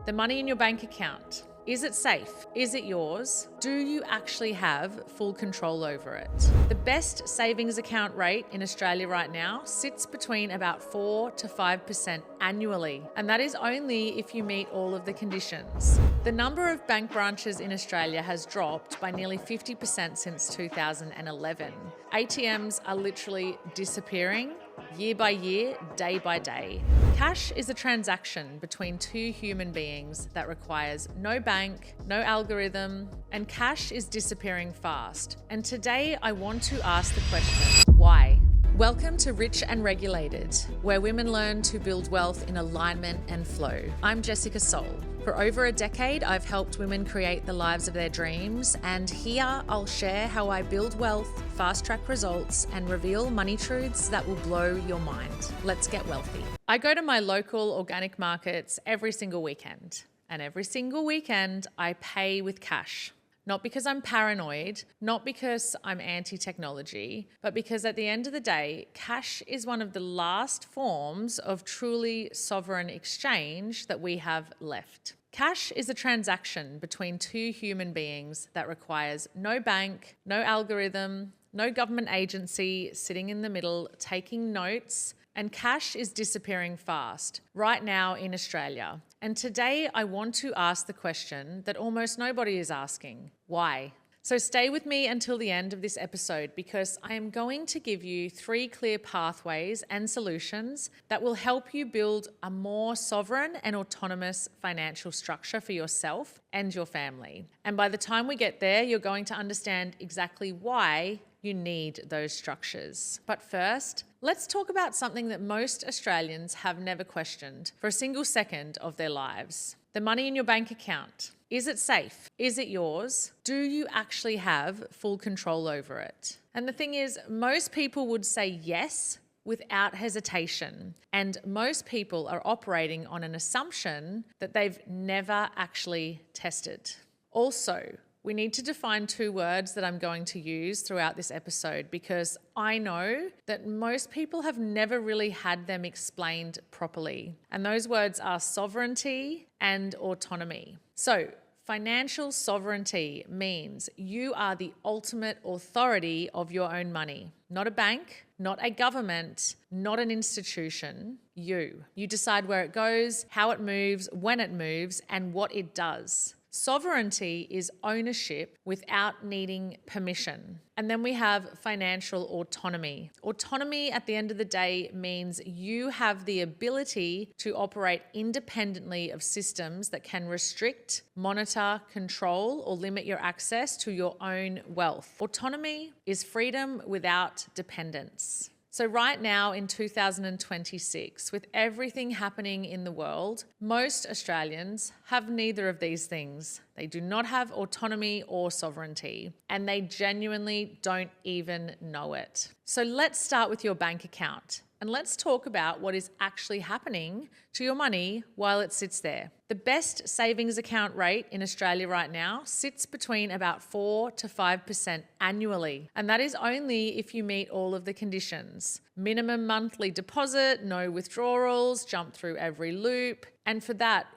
The money in your bank account. Is it safe? Is it yours? Do you actually have full control over it? The best savings account rate in Australia right now sits between about 4 to 5% annually, and that is only if you meet all of the conditions. The number of bank branches in Australia has dropped by nearly 50% since 2011. ATMs are literally disappearing year by year, day by day. Cash is a transaction between two human beings that requires no bank, no algorithm, and cash is disappearing fast. And today I want to ask the question, why? Welcome to Rich and Regulated, where women learn to build wealth in alignment and flow. I'm Jessica Soul. For over a decade, I've helped women create the lives of their dreams, and here I'll share how I build wealth, fast-track results, and reveal money truths that will blow your mind. Let's get wealthy. I go to my local organic markets every single weekend, and every single weekend I pay with cash. Not because I'm paranoid, not because I'm anti-technology, but because at the end of the day, cash is one of the last forms of truly sovereign exchange that we have left. Cash is a transaction between two human beings that requires no bank, no algorithm, no government agency sitting in the middle taking notes, and cash is disappearing fast right now in Australia. And today I want to ask the question that almost nobody is asking: why? So stay with me until the end of this episode, because I am going to give you 3 clear pathways and solutions that will help you build a more sovereign and autonomous financial structure for yourself and your family. And by the time we get there, you're going to understand exactly why you need those structures. But first, let's talk about something that most Australians have never questioned for a single second of their lives. The money in your bank account. Is it safe? Is it yours? Do you actually have full control over it? And the thing is, most people would say yes without hesitation. And most people are operating on an assumption that they've never actually tested. Also, we need to define 2 words that I'm going to use throughout this episode, because I know that most people have never really had them explained properly. And those words are sovereignty and autonomy. So, financial sovereignty means you are the ultimate authority of your own money. Not a bank, not a government, not an institution. You decide where it goes, how it moves, when it moves, and what it does. Sovereignty is ownership without needing permission. And then we have financial autonomy. Autonomy at the end of the day means you have the ability to operate independently of systems that can restrict, monitor, control, or limit your access to your own wealth. Autonomy is freedom without dependence. So right now in 2026, with everything happening in the world, most Australians have neither of these things. They do not have autonomy or sovereignty, and they genuinely don't even know it. So let's start with your bank account, and let's talk about what is actually happening to your money while it sits there. The best savings account rate in Australia right now sits between about 4 to 5% annually. And that is only if you meet all of the conditions. Minimum monthly deposit, no withdrawals, jump through every loop. And for that,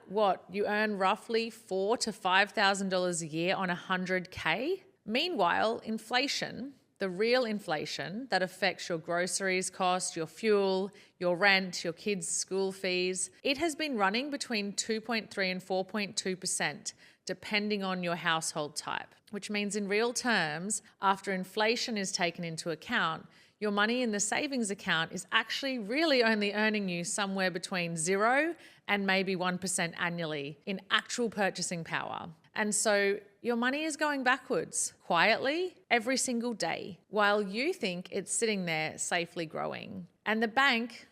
you earn roughly $4,000 to $5,000 a year on $100K? Meanwhile, inflation, the real inflation that affects your groceries cost, your fuel, your rent, your kids' school fees, it has been running between 2.3 and 4.2%, depending on your household type, which means in real terms, after inflation is taken into account, your money in the savings account is actually really only earning you somewhere between 0 and maybe 1% annually in actual purchasing power. And so your money is going backwards quietly every single day while you think it's sitting there safely growing. And the bank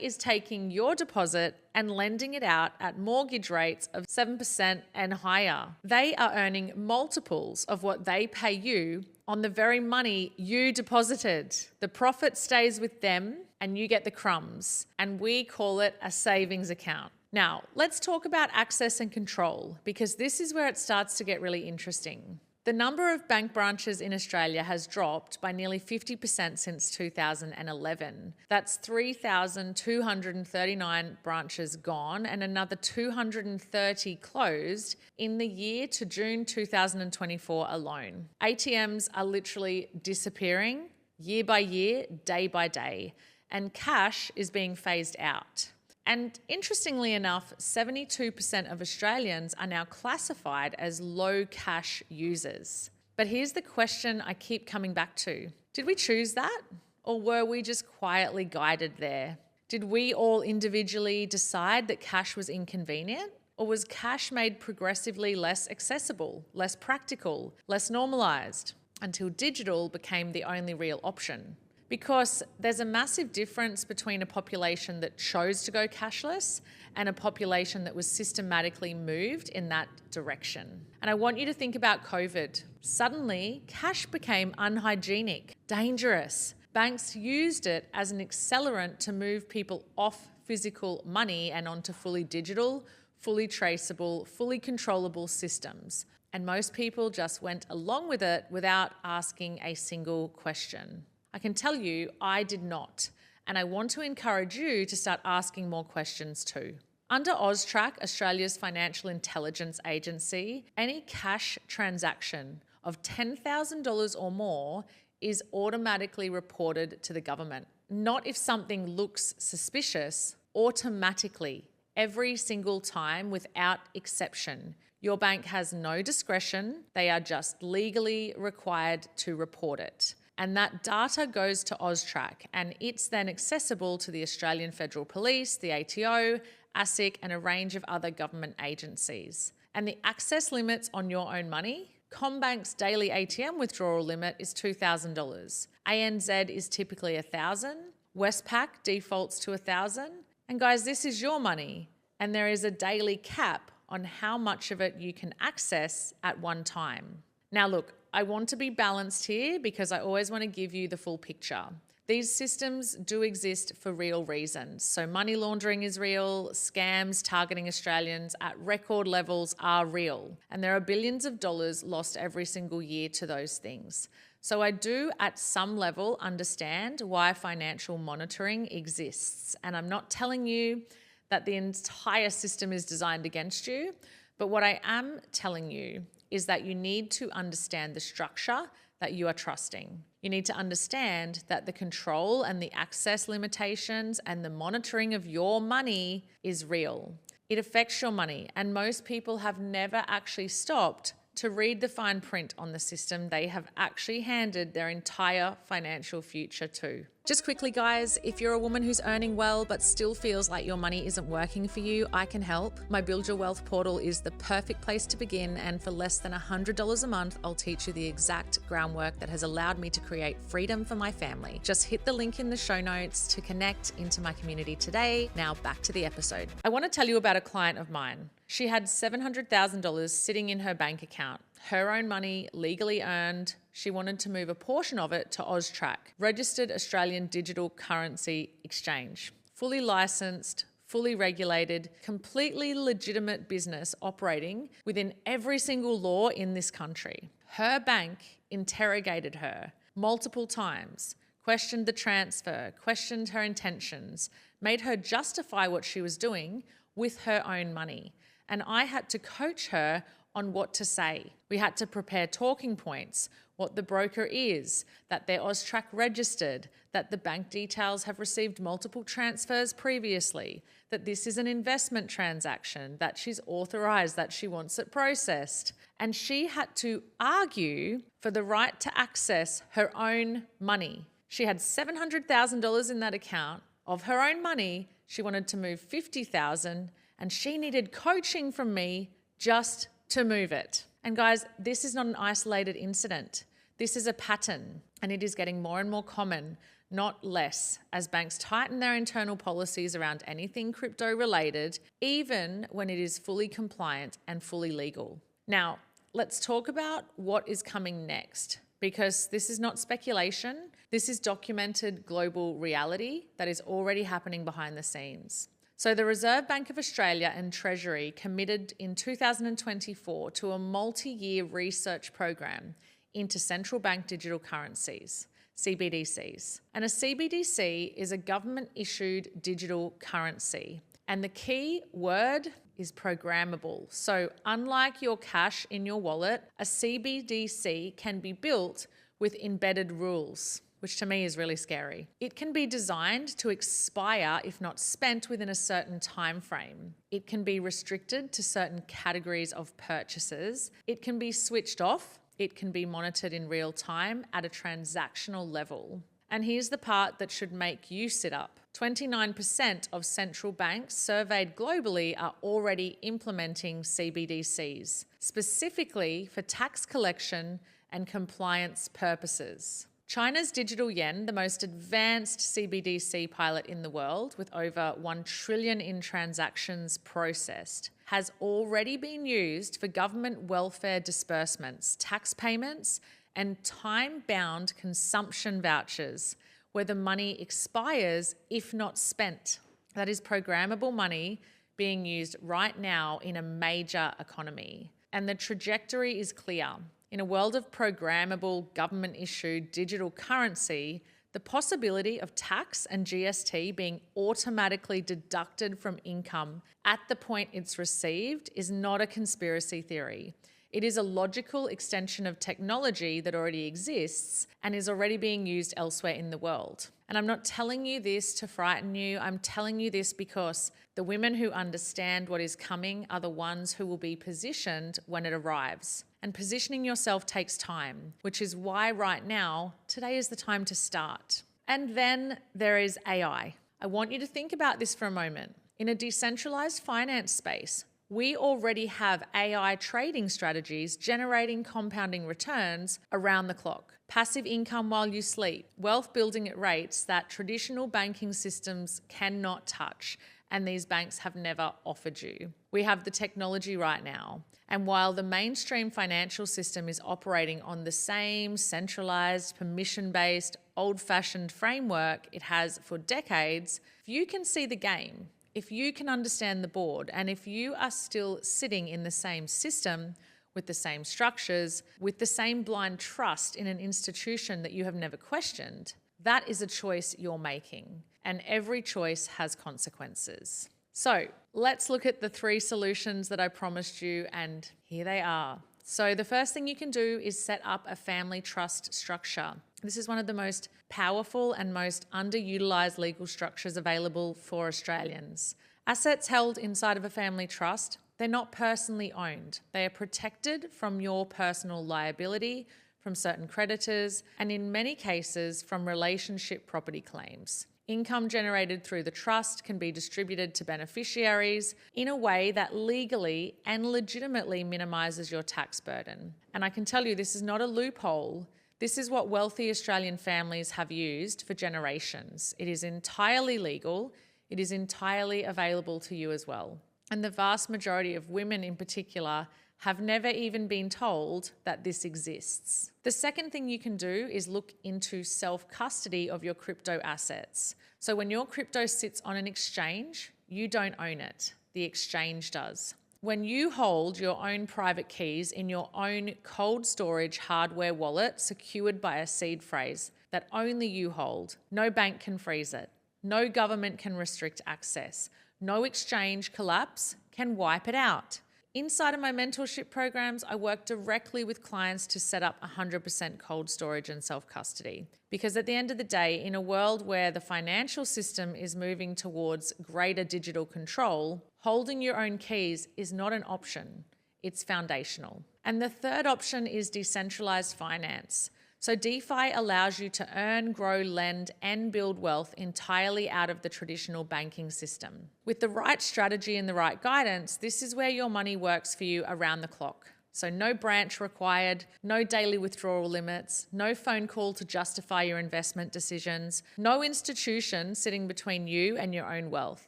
is taking your deposit and lending it out at mortgage rates of 7% and higher. They are earning multiples of what they pay you on the very money you deposited. The profit stays with them and you get the crumbs. And we call it a savings account. Now, let's talk about access and control, because this is where it starts to get really interesting. The number of bank branches in Australia has dropped by nearly 50% since 2011. That's 3,239 branches gone and another 230 closed in the year to June 2024 alone. ATMs are literally disappearing year by year, day by day, and cash is being phased out. And interestingly enough, 72% of Australians are now classified as low cash users. But here's the question I keep coming back to. Did we choose that? Or were we just quietly guided there? Did we all individually decide that cash was inconvenient? Or was cash made progressively less accessible, less practical, less normalized, until digital became the only real option? Because there's a massive difference between a population that chose to go cashless and a population that was systematically moved in that direction. And I want you to think about COVID. Suddenly, cash became unhygienic, dangerous. Banks used it as an accelerant to move people off physical money and onto fully digital, fully traceable, fully controllable systems. And most people just went along with it without asking a single question. I can tell you, I did not. And I want to encourage you to start asking more questions too. Under AUSTRAC, Australia's financial intelligence agency, any cash transaction of $10,000 or more is automatically reported to the government. Not if something looks suspicious, automatically, every single time without exception. Your bank has no discretion. They are just legally required to report it. And that data goes to AUSTRAC, and it's then accessible to the Australian Federal Police, the ATO, ASIC, and a range of other government agencies. And the access limits on your own money, CommBank's daily ATM withdrawal limit is $2,000. ANZ is typically $1,000. Westpac defaults to $1,000. And guys, this is your money, and there is a daily cap on how much of it you can access at one time. Now look, I want to be balanced here because I always want to give you the full picture. These systems do exist for real reasons. So money laundering is real, scams targeting Australians at record levels are real, and there are billions of dollars lost every single year to those things. So I do at some level understand why financial monitoring exists, and I'm not telling you that the entire system is designed against you, but what I am telling you is that you need to understand the structure that you are trusting. You need to understand that the control and the access limitations and the monitoring of your money is real. It affects your money, and most people have never actually stopped to read the fine print on the system they have actually handed their entire financial future to. Just quickly, guys, if you're a woman who's earning well but still feels like your money isn't working for you, I can help. My Build Your Wealth portal is the perfect place to begin, and for less than $100 a month, I'll teach you the exact groundwork that has allowed me to create freedom for my family. Just hit the link in the show notes to connect into my community today. Now back to the episode. I want to tell you about a client of mine. She had $700,000 sitting in her bank account, her own money, legally earned. She wanted to move a portion of it to AUSTRAC, Registered Australian Digital Currency Exchange, fully licensed, fully regulated, completely legitimate business operating within every single law in this country. Her bank interrogated her multiple times, questioned the transfer, questioned her intentions, made her justify what she was doing with her own money. And I had to coach her on what to say. We had to prepare talking points, what the broker is, that they're AUSTRAC registered, that the bank details have received multiple transfers previously, that this is an investment transaction, that she's authorized, that she wants it processed. And she had to argue for the right to access her own money. She had $700,000 in that account. Of her own money, she wanted to move $50,000, and she needed coaching from me just to move it. And guys, this is not an isolated incident. This is a pattern, and it is getting more and more common, not less, as banks tighten their internal policies around anything crypto related, even when it is fully compliant and fully legal. Now, let's talk about what is coming next, because this is not speculation. This is documented global reality that is already happening behind the scenes. So the Reserve Bank of Australia and Treasury committed in 2024 to a multi-year research program into central bank digital currencies, CBDCs. And a CBDC is a government-issued digital currency. And the key word is programmable. So unlike your cash in your wallet, a CBDC can be built with embedded rules, which to me is really scary. It can be designed to expire if not spent within a certain time frame. It can be restricted to certain categories of purchases. It can be switched off. It can be monitored in real time at a transactional level. And here's the part that should make you sit up. 29% of central banks surveyed globally are already implementing CBDCs, specifically for tax collection and compliance purposes. China's digital yuan, the most advanced CBDC pilot in the world with over 1 trillion in transactions processed, has already been used for government welfare disbursements, tax payments, and time-bound consumption vouchers where the money expires if not spent. That is programmable money being used right now in a major economy. And the trajectory is clear. In a world of programmable, government-issued digital currency, the possibility of tax and GST being automatically deducted from income at the point it's received is not a conspiracy theory. It is a logical extension of technology that already exists and is already being used elsewhere in the world. And I'm not telling you this to frighten you. I'm telling you this because the women who understand what is coming are the ones who will be positioned when it arrives. And positioning yourself takes time, which is why right now, today is the time to start. And then there is AI. I want you to think about this for a moment. In a decentralized finance space, we already have AI trading strategies generating compounding returns around the clock. Passive income while you sleep, wealth building at rates that traditional banking systems cannot touch, and these banks have never offered you. We have the technology right now. And while the mainstream financial system is operating on the same centralized, permission-based, old-fashioned framework it has for decades, if you can see the game, if you can understand the board, and if you are still sitting in the same system with the same structures, with the same blind trust in an institution that you have never questioned, that is a choice you're making. And every choice has consequences. So let's look at the 3 solutions that I promised you, and here they are. So the first thing you can do is set up a family trust structure. This is one of the most powerful and most underutilized legal structures available for Australians. Assets held inside of a family trust, they're not personally owned. They are protected from your personal liability, from certain creditors, and in many cases from relationship property claims. Income generated through the trust can be distributed to beneficiaries in a way that legally and legitimately minimises your tax burden. And I can tell you this is not a loophole. This is what wealthy Australian families have used for generations. It is entirely legal. It is entirely available to you as well. And the vast majority of women in particular have never even been told that this exists. The second thing you can do is look into self-custody of your crypto assets. So when your crypto sits on an exchange, you don't own it. The exchange does. When you hold your own private keys in your own cold storage hardware wallet secured by a seed phrase that only you hold, no bank can freeze it. No government can restrict access. No exchange collapse can wipe it out. Inside of my mentorship programs, I work directly with clients to set up 100% cold storage and self-custody. Because at the end of the day, in a world where the financial system is moving towards greater digital control, holding your own keys is not an option. It's foundational. And the third option is decentralized finance. So DeFi allows you to earn, grow, lend, and build wealth entirely out of the traditional banking system. With the right strategy and the right guidance, this is where your money works for you around the clock. So no branch required, no daily withdrawal limits, no phone call to justify your investment decisions, no institution sitting between you and your own wealth.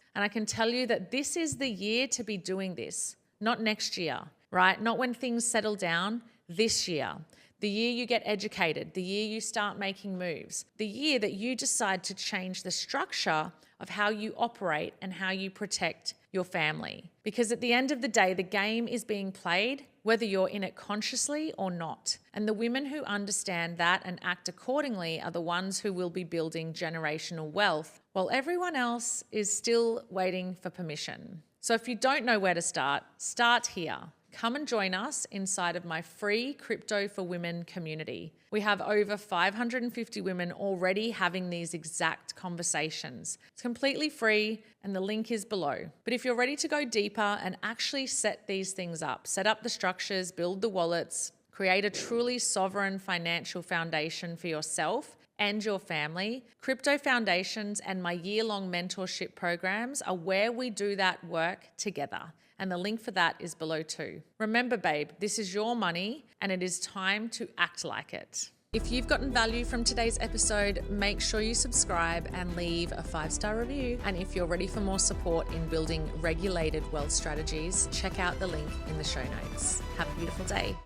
And I can tell you that this is the year to be doing this, not next year, right? Not when things settle down, this year. The year you get educated, the year you start making moves, the year that you decide to change the structure of how you operate and how you protect your family. Because at the end of the day, the game is being played, whether you're in it consciously or not. And the women who understand that and act accordingly are the ones who will be building generational wealth, while everyone else is still waiting for permission. So if you don't know where to start here. Come and join us inside of my free Crypto for Women community. We have over 550 women already having these exact conversations. It's completely free and the link is below. But if you're ready to go deeper and actually set these things up, set up the structures, build the wallets, create a truly sovereign financial foundation for yourself and your family, Crypto Foundations and my year-long mentorship programs are where we do that work together. And the link for that is below too. Remember, babe, this is your money and it is time to act like it. If you've gotten value from today's episode, make sure you subscribe and leave a 5-star review. And if you're ready for more support in building regulated wealth strategies, check out the link in the show notes. Have a beautiful day.